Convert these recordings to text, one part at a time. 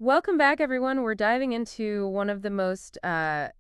Welcome back, everyone. We're diving into one of the most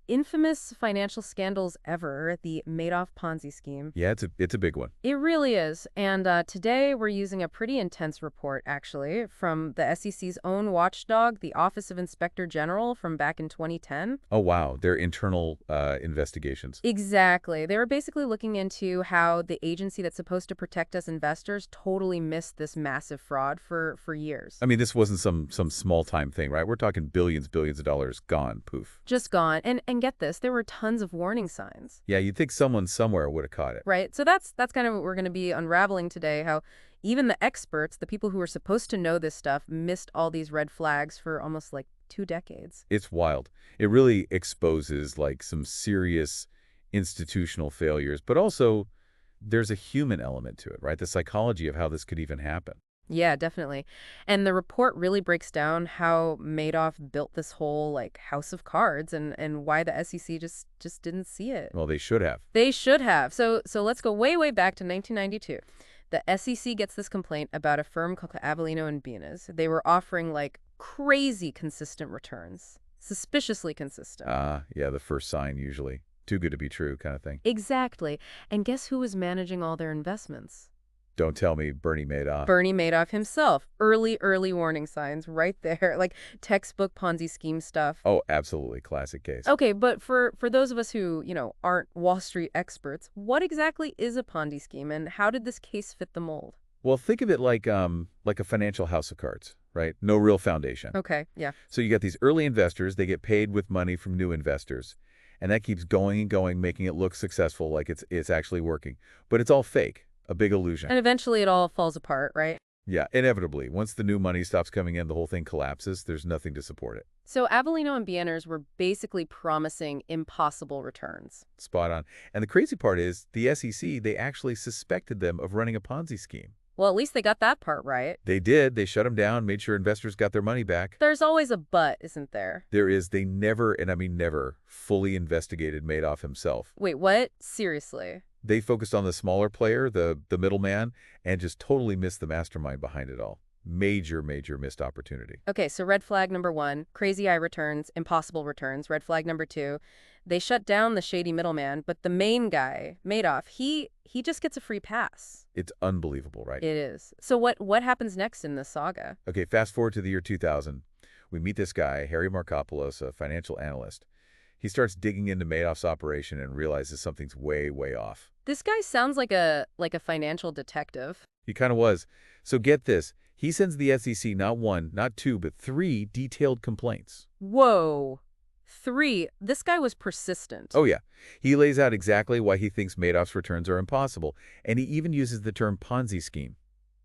infamous financial scandals ever, the Madoff Ponzi scheme. Yeah, it's a big one. It really is. And today we're using a pretty intense report, actually, from the SEC's own watchdog, the Office of Inspector General, from back in 2010. Oh, wow. Their internal investigations. Exactly. They were basically looking into how the agency that's supposed to protect us investors totally missed this massive fraud for years. I mean, this wasn't some small-time thing, right? We're talking billions of dollars gone, poof. Just gone. And get this, there were tons of warning signs. Yeah, you'd think someone somewhere would have caught it. Right. So that's kind of what we're going to be unraveling today, how even the experts, the people who were supposed to know this stuff, missed all these red flags for almost like 2 decades. It's wild. It really exposes, like, some serious institutional failures, but also there's a human element to it, right? The psychology of how this could even happen. Yeah, definitely. And the report really breaks down how Madoff built this whole like house of cards and why the SEC just didn't see it. Well, they should have. They should have. So let's go way back to 1992. The SEC gets this complaint about a firm called Avellino and Benes. They were offering like crazy consistent returns, suspiciously consistent. Yeah, the first sign usually. Too good to be true kind of thing. Exactly. And guess who was managing all their investments? Don't tell me Bernie Madoff. Bernie Madoff himself. Early warning signs right there, like textbook Ponzi scheme stuff. Oh, absolutely. Classic case. Okay, but for those of us who, aren't Wall Street experts, what exactly is a Ponzi scheme and how did this case fit the mold? Well, think of it like a financial house of cards, right? No real foundation. Okay, yeah. So you got these early investors, they get paid with money from new investors, and that keeps going and going, making it look successful, like it's actually working. But it's all fake, a big illusion. And eventually it all falls apart, right? Yeah, inevitably. Once the new money stops coming in, the whole thing collapses. There's nothing to support it. So Avellino and Benes were basically promising impossible returns. Spot on. And the crazy part is, the SEC, they actually suspected them of running a Ponzi scheme. Well, at least they got that part right. They did. They shut them down, made sure investors got their money back. There's always a but, isn't there? There is. They never, and I mean never, fully investigated Madoff himself. Wait, what? Seriously? They focused on the smaller player, the middleman, and just totally missed the mastermind behind it all. Major missed opportunity. Okay, so red flag number 1, crazy eye returns, impossible returns. Red flag number 2, they shut down the shady middleman, but the main guy, Madoff, he just gets a free pass. It's unbelievable, right? It is. So what happens next in this saga? Okay, fast forward to the year 2000. We meet this guy, Harry Markopoulos, a financial analyst. He starts digging into Madoff's operation and realizes something's way off. This guy sounds like a financial detective. He kind of was. So get this. He sends the SEC not 1, not 2, but 3 detailed complaints. Whoa. 3. This guy was persistent. Oh, yeah. He lays out exactly why he thinks Madoff's returns are impossible, and he even uses the term Ponzi scheme.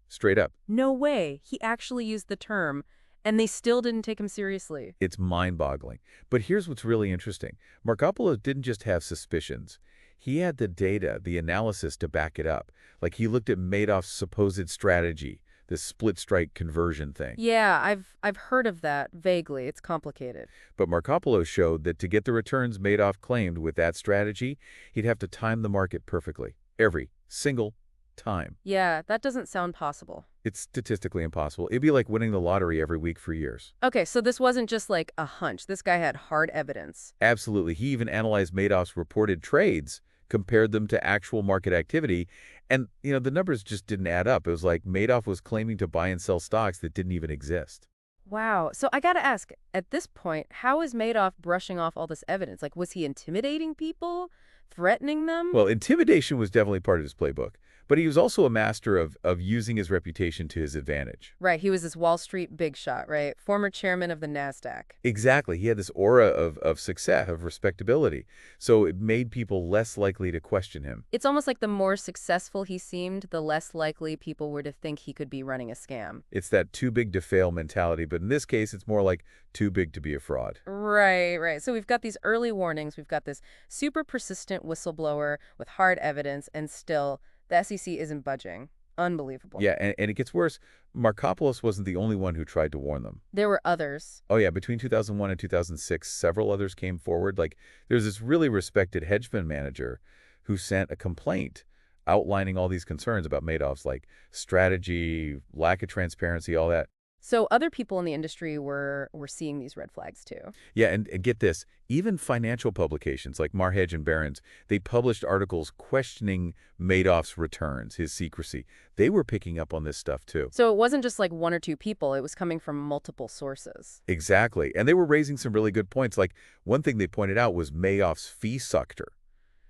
Straight up. No way. He actually used the term, and they still didn't take him seriously. It's mind-boggling. But here's what's really interesting. Markopoulos didn't just have suspicions. He had the data, the analysis to back it up. Like he looked at Madoff's supposed strategy, this split-strike conversion thing. Yeah, I've heard of that vaguely. It's complicated. But Markopoulos showed that to get the returns Madoff claimed with that strategy, he'd have to time the market perfectly. Every single time. Yeah, that doesn't sound possible. It's statistically impossible. It'd be like winning the lottery every week for years. Okay, so this wasn't just like a hunch. This guy had hard evidence. Absolutely. He even analyzed Madoff's reported trades, compared them to actual market activity, and, the numbers just didn't add up. It was like Madoff was claiming to buy and sell stocks that didn't even exist. Wow. So I gotta ask, at this point, how is Madoff brushing off all this evidence? Like, was he intimidating people? Threatening them? Well, intimidation was definitely part of his playbook, but he was also a master of using his reputation to his advantage. Right, he was this Wall Street big shot, right? Former chairman of the NASDAQ. Exactly. He had this aura of success, of respectability, so it made people less likely to question him. It's almost like the more successful he seemed, the less likely people were to think he could be running a scam. It's that too big to fail mentality, but in this case, it's more like too big to be a fraud. Right. So we've got these early warnings. We've got this super persistent whistleblower with hard evidence, and still the SEC isn't budging. Unbelievable. Yeah, and it gets worse. Markopoulos wasn't the only one who tried to warn them. There were others. Oh, yeah, between 2001 and 2006, several others came forward. Like, there's this really respected hedge fund manager who sent a complaint outlining all these concerns about Madoff's, like, strategy, lack of transparency, all that. So other people in the industry were seeing these red flags too. Yeah, and get this, even financial publications like Marhedge and Barron's, they published articles questioning Madoff's returns, his secrecy. They were picking up on this stuff too. So it wasn't just like one or two people, it was coming from multiple sources. Exactly. And they were raising some really good points. Like one thing they pointed out was Madoff's fee sucker.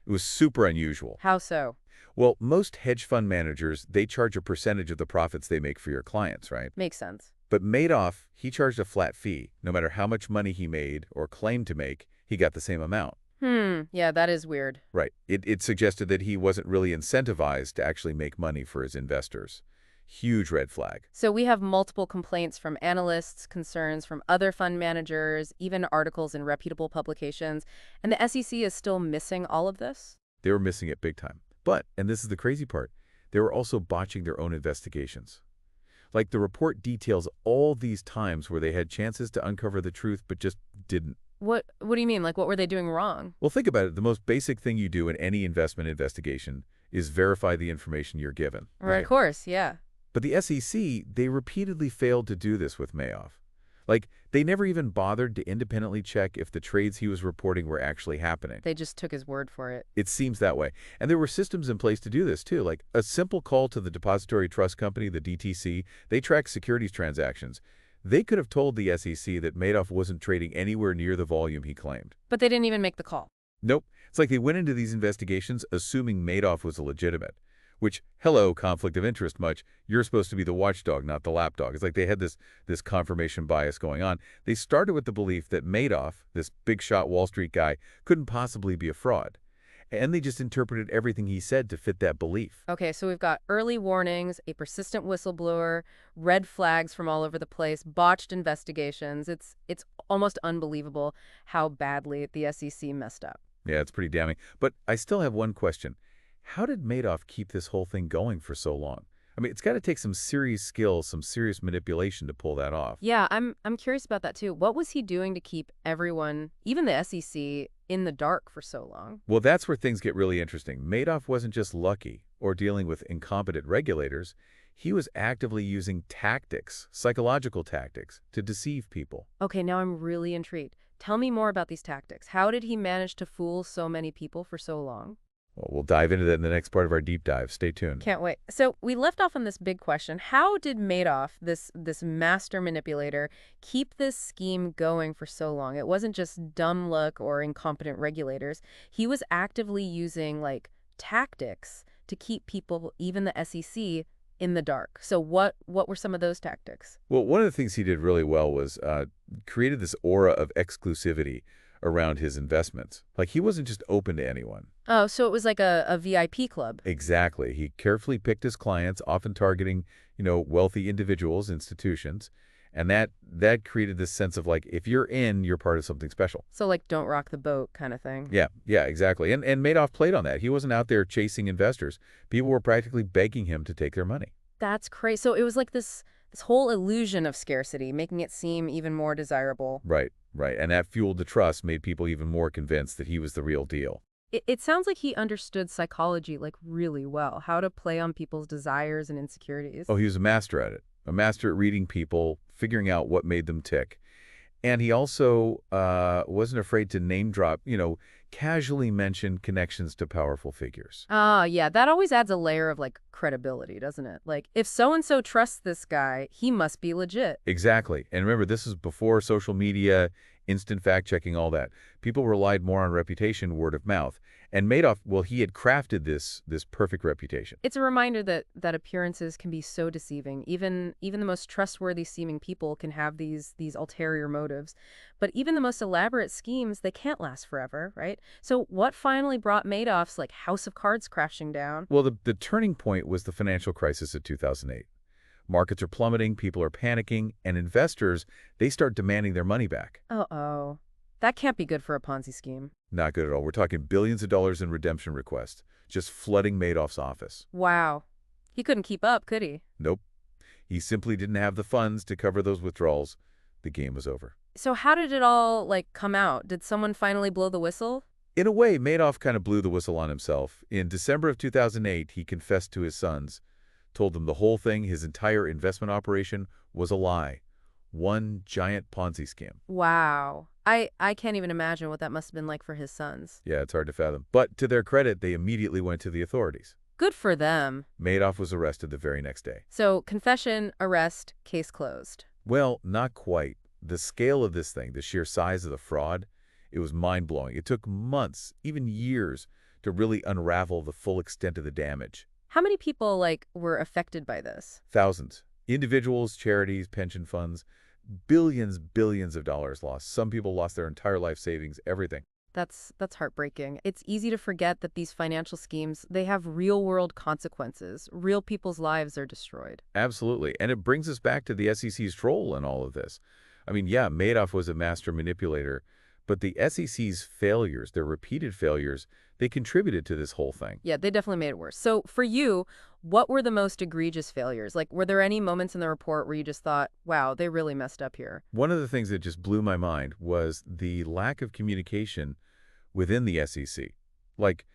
It was super unusual. How so? Well, most hedge fund managers, they charge a percentage of the profits they make for your clients, right? Makes sense. But Madoff, he charged a flat fee. No matter how much money he made or claimed to make, he got the same amount. Yeah, that is weird. Right. It suggested that he wasn't really incentivized to actually make money for his investors. Huge red flag. So we have multiple complaints from analysts, concerns from other fund managers, even articles in reputable publications, and the SEC is still missing all of this? They were missing it big time. But, and this is the crazy part, they were also botching their own investigations. Like the report details all these times where they had chances to uncover the truth but just didn't. What do you mean? Like, what were they doing wrong? Well, think about it. The most basic thing you do in any investment investigation is verify the information you're given. Right. Of course, yeah. But the SEC, they repeatedly failed to do this with Madoff. Like, they never even bothered to independently check if the trades he was reporting were actually happening. They just took his word for it. It seems that way. And there were systems in place to do this, too. Like, a simple call to the Depository Trust Company, the DTC, they track securities transactions. They could have told the SEC that Madoff wasn't trading anywhere near the volume he claimed. But they didn't even make the call. Nope. It's like they went into these investigations assuming Madoff was illegitimate. Which, hello, conflict of interest much. You're supposed to be the watchdog, not the lapdog. It's like they had this confirmation bias going on. They started with the belief that Madoff, this big shot Wall Street guy, couldn't possibly be a fraud. And they just interpreted everything he said to fit that belief. Okay, so we've got early warnings, a persistent whistleblower, red flags from all over the place, botched investigations. It's almost unbelievable how badly the SEC messed up. Yeah, it's pretty damning. But I still have one question. How did Madoff keep this whole thing going for so long? I mean, it's got to take some serious skill, some serious manipulation to pull that off. Yeah, I'm curious about that too. What was he doing to keep everyone, even the SEC, in the dark for so long? Well, that's where things get really interesting. Madoff wasn't just lucky or dealing with incompetent regulators. He was actively using tactics, psychological tactics, to deceive people. Okay, now I'm really intrigued. Tell me more about these tactics. How did he manage to fool so many people for so long? Well, we'll dive into that in the next part of our deep dive. Stay tuned. Can't wait. So we left off on this big question. How did Madoff, this master manipulator, keep this scheme going for so long? It wasn't just dumb luck or incompetent regulators. He was actively using, like, tactics to keep people, even the SEC, in the dark. So what were some of those tactics? Well, one of the things he did really well was created this aura of exclusivity around his investments. Like, he wasn't just open to anyone. Oh, so it was like a VIP club. Exactly. He carefully picked his clients, often targeting, wealthy individuals, institutions. And that created this sense of, like, if you're in, you're part of something special. So, like, don't rock the boat kind of thing. Yeah, exactly. And Madoff played on that. He wasn't out there chasing investors. People were practically begging him to take their money. That's crazy. So it was like this whole illusion of scarcity, making it seem even more desirable. Right. And that fueled the trust, made people even more convinced that he was the real deal. It sounds like he understood psychology, like, really well, how to play on people's desires and insecurities. Oh, he was a master at it. A master at reading people, figuring out what made them tick. And he also wasn't afraid to name drop, casually mention connections to powerful figures. Ah, yeah, that always adds a layer of, like, credibility, doesn't it? Like, if so-and-so trusts this guy, he must be legit. Exactly. And remember, this is before social media, instant fact-checking, all that. People relied more on reputation, word of mouth. And Madoff, well, he had crafted this perfect reputation. It's a reminder that appearances can be so deceiving. Even the most trustworthy seeming people can have these ulterior motives. But even the most elaborate schemes, they can't last forever, right? So what finally brought Madoff's, like, house of cards crashing down? Well, the turning point was the financial crisis of 2008. Markets are plummeting, people are panicking, and investors, they start demanding their money back. Uh-oh. That can't be good for a Ponzi scheme. Not good at all. We're talking billions of dollars in redemption requests, just flooding Madoff's office. Wow. He couldn't keep up, could he? Nope. He simply didn't have the funds to cover those withdrawals. The game was over. So how did it all, like, come out? Did someone finally blow the whistle? In a way, Madoff kind of blew the whistle on himself. In December of 2008, he confessed to his sons. told them the whole thing, his entire investment operation, was a lie. One giant Ponzi scheme. Wow. I can't even imagine what that must have been like for his sons. Yeah, it's hard to fathom. But to their credit, they immediately went to the authorities. Good for them. Madoff was arrested the very next day. So, confession, arrest, case closed. Well, not quite. The scale of this thing, the sheer size of the fraud, it was mind-blowing. It took months, even years, to really unravel the full extent of the damage. How many people, like, were affected by this? Thousands. Individuals, charities, pension funds, billions of dollars lost. Some people lost their entire life savings, everything. That's heartbreaking. It's easy to forget that these financial schemes, they have real-world consequences. Real people's lives are destroyed. Absolutely. And it brings us back to the SEC's role in all of this. I mean, yeah, Madoff was a master manipulator, but the SEC's failures, their repeated failures, they contributed to this whole thing. Yeah, they definitely made it worse. So for you, what were the most egregious failures? Like, were there any moments in the report where you just thought, wow, they really messed up here? One of the things that just blew my mind was the lack of communication within the SEC. Like,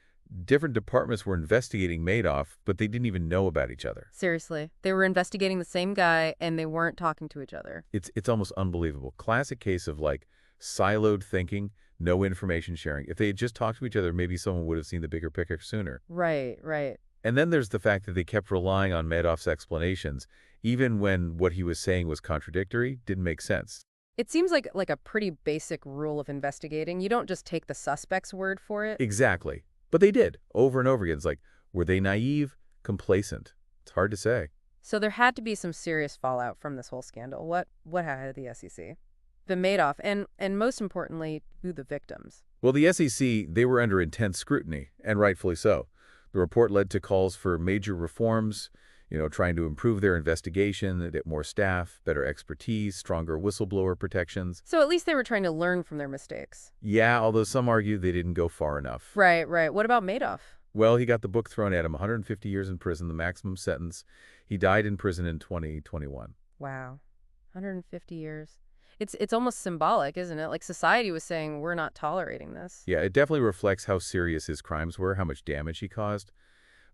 different departments were investigating Madoff, but they didn't even know about each other. Seriously, they were investigating the same guy and they weren't talking to each other. It's almost unbelievable. Classic case of, like, siloed thinking, no information sharing. If they had just talked to each other, maybe someone would have seen the bigger picture sooner. Right, right. And then there's the fact that they kept relying on Madoff's explanations, even when what he was saying was contradictory, didn't make sense. It seems like a pretty basic rule of investigating. You don't just take the suspect's word for it. Exactly. But they did, over and over again. It's like, were they naive, complacent? It's hard to say. So there had to be some serious fallout from this whole scandal. What had the SEC? The Madoff, and most importantly, who the victims? Well, the SEC, they were under intense scrutiny, and rightfully so. The report led to calls for major reforms, trying to improve their investigation, get more staff, better expertise, stronger whistleblower protections. So at least they were trying to learn from their mistakes. Yeah, although some argue they didn't go far enough. Right, right. What about Madoff? Well, he got the book thrown at him, 150 years in prison, the maximum sentence. He died in prison in 2021. Wow. 150 years. It's almost symbolic, isn't it? Like society was saying, we're not tolerating this. Yeah, it definitely reflects how serious his crimes were, how much damage he caused.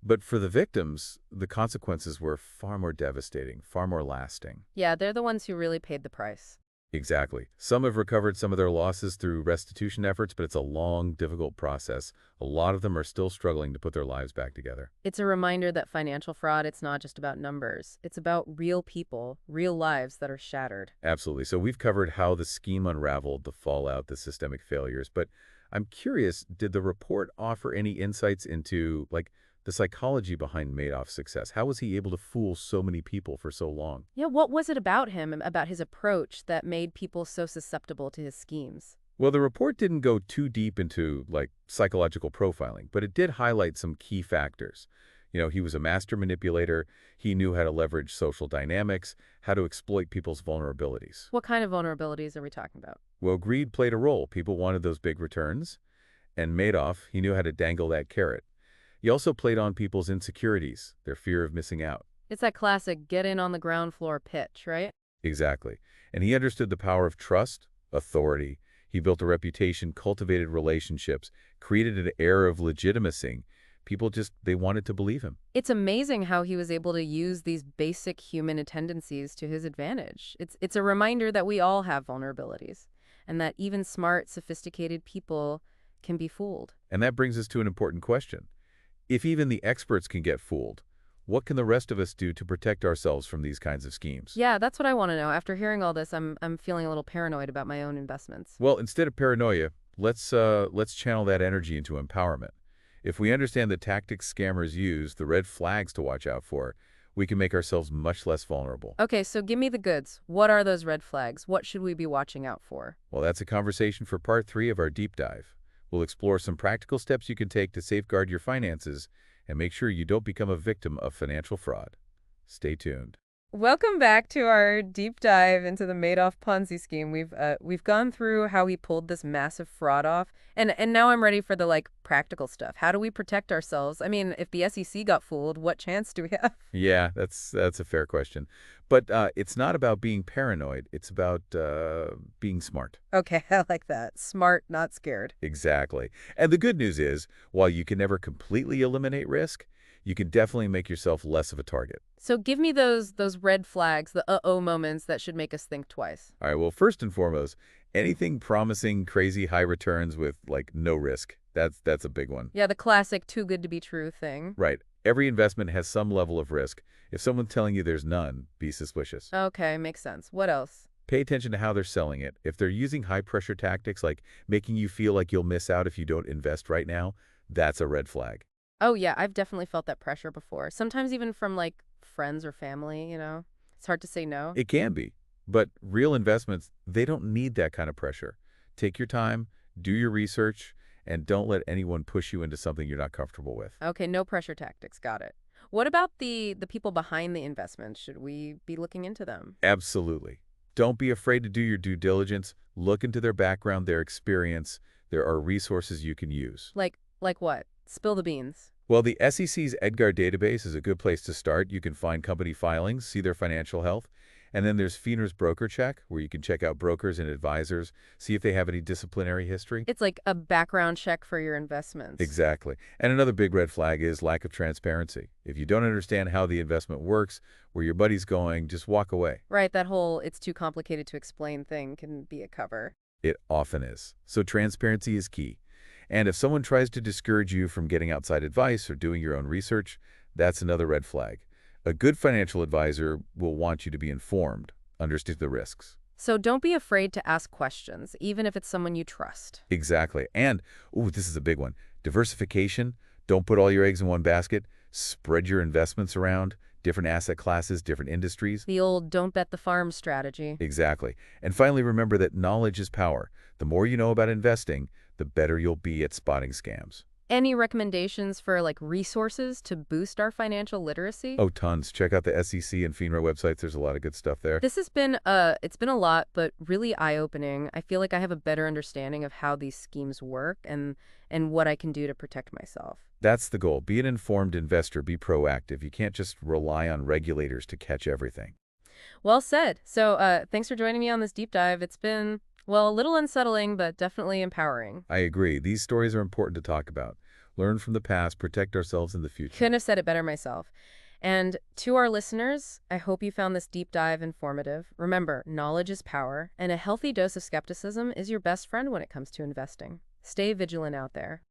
But for the victims, the consequences were far more devastating, far more lasting. Yeah, they're the ones who really paid the price. Exactly. Some have recovered some of their losses through restitution efforts, but it's a long, difficult process. A lot of them are still struggling to put their lives back together. It's a reminder that financial fraud, it's not just about numbers. It's about real people, real lives that are shattered. Absolutely. So we've covered how the scheme unraveled, the fallout, the systemic failures. But I'm curious, did the report offer any insights into, like, the psychology behind Madoff's success? How was he able to fool so many people for so long? Yeah, what was it about him, about his approach, that made people so susceptible to his schemes? Well, the report didn't go too deep into, like, psychological profiling, but it did highlight some key factors. He was a master manipulator. He knew how to leverage social dynamics, how to exploit people's vulnerabilities. What kind of vulnerabilities are we talking about? Well, greed played a role. People wanted those big returns. And Madoff, he knew how to dangle that carrot. He also played on people's insecurities, their fear of missing out. It's that classic get in on the ground floor pitch, right? Exactly. And he understood the power of trust, authority. He built a reputation, cultivated relationships, created an air of legitimacy. People they wanted to believe him. It's amazing how he was able to use these basic human tendencies to his advantage. It's a reminder that we all have vulnerabilities, and that even smart, sophisticated people can be fooled. And that brings us to an important question. If even the experts can get fooled, what can the rest of us do to protect ourselves from these kinds of schemes? Yeah, that's what I want to know. After hearing all this, I'm feeling a little paranoid about my own investments. Well, instead of paranoia, let's channel that energy into empowerment. If we understand the tactics scammers use, the red flags to watch out for, we can make ourselves much less vulnerable. Okay, so give me the goods. What are those red flags? What should we be watching out for? Well, that's a conversation for part 3 of our deep dive. We'll explore some practical steps you can take to safeguard your finances and make sure you don't become a victim of financial fraud. Stay tuned. Welcome back to our deep dive into the Madoff Ponzi scheme. We've gone through how he pulled this massive fraud off, and now I'm ready for the practical stuff. How do we protect ourselves? I mean, if the SEC got fooled, what chance do we have? Yeah, that's a fair question. But it's not about being paranoid. It's about being smart. Okay, I like that. Smart, not scared. Exactly. And the good news is, while you can never completely eliminate risk, you can definitely make yourself less of a target. So give me those red flags, the uh-oh moments that should make us think twice. All right, well, first and foremost, anything promising crazy high returns with, like, no risk, that's a big one. Yeah, the classic too good to be true thing. Right. Every investment has some level of risk. If someone's telling you there's none, be suspicious. Okay, makes sense. What else? Pay attention to how they're selling it. If they're using high-pressure tactics like making you feel like you'll miss out if you don't invest right now, that's a red flag. Oh, yeah, I've definitely felt that pressure before. Sometimes even from like friends or family. It's hard to say no. It can be, but real investments, they don't need that kind of pressure. Take your time, do your research, and don't let anyone push you into something you're not comfortable with. Okay, no pressure tactics. Got it. What about the people behind the investment? Should we be looking into them? Absolutely. Don't be afraid to do your due diligence. Look into their background, their experience. There are resources you can use. Like what? Spill the beans. Well, the SEC's Edgar database is a good place to start. You can find company filings, see their financial health. And then there's FINRA's broker check, where you can check out brokers and advisors, see if they have any disciplinary history. It's like a background check for your investments. Exactly. And another big red flag is lack of transparency. If you don't understand how the investment works, where your money's going, just walk away. Right, that whole it's too complicated to explain thing can be a cover. It often is. So transparency is key. And if someone tries to discourage you from getting outside advice or doing your own research, that's another red flag. A good financial advisor will want you to be informed, understand the risks. So don't be afraid to ask questions, even if it's someone you trust. Exactly. And, ooh, this is a big one. Diversification. Don't put all your eggs in one basket. Spread your investments around, different asset classes, different industries. The old don't bet the farm strategy. Exactly. And finally, remember that knowledge is power. The more you know about investing, the better you'll be at spotting scams. Any recommendations for like resources to boost our financial literacy? Oh, tons. Check out the SEC and FINRA websites. There's a lot of good stuff there. This has been it's been a lot, but really eye-opening. I feel like I have a better understanding of how these schemes work and what I can do to protect myself. That's the goal. Be an informed investor. Be proactive. You can't just rely on regulators to catch everything. Well said. So, thanks for joining me on this deep dive. It's been, well, a little unsettling, but definitely empowering. I agree. These stories are important to talk about. Learn from the past, protect ourselves in the future. Couldn't have said it better myself. And to our listeners, I hope you found this deep dive informative. Remember, knowledge is power, and a healthy dose of skepticism is your best friend when it comes to investing. Stay vigilant out there.